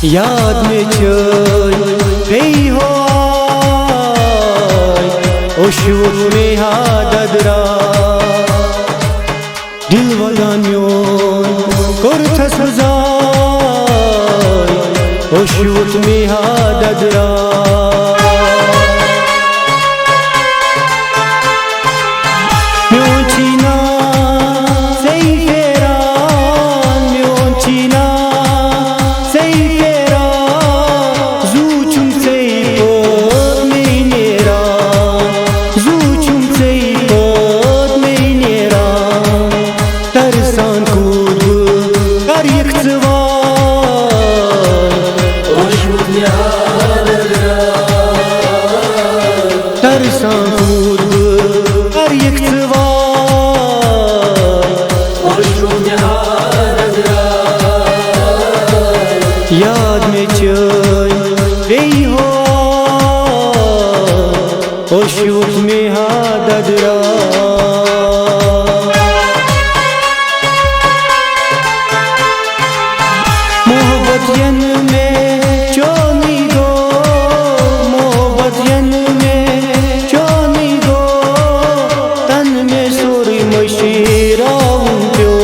याद में चल गई हो ओशुत में हादरा दिल वदान्योन कोरथस मजाय ओशुत में हादरा याद में चल गई हो ओशुत में हादरा मोहब्बत यन में चोनी गो मोहब्बत यन में चोनी गो तन में सोरी मशीरा प्यो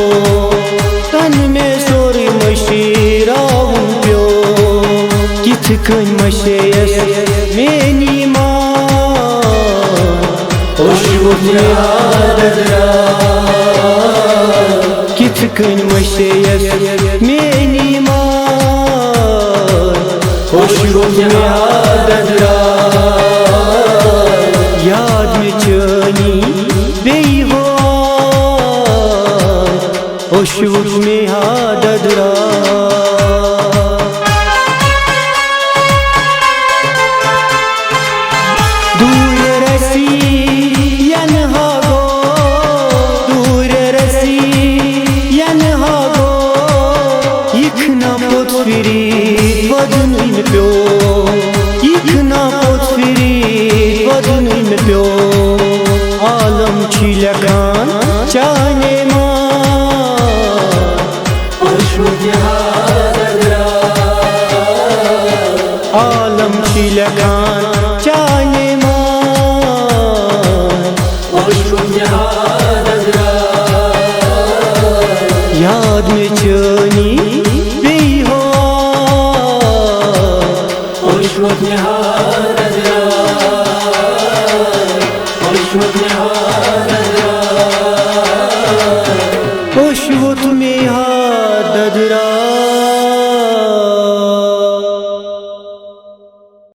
तन में sorry मशीरा Tıkın maşeyes meni man Oşut yadra Ki tıkın maşeyes meni man Oşut yadra Yad me chani beyhan Oşut me hadadra आलम छिलकान चाने आलम छिलकान चाने याद में चनी भी हो Oşut ne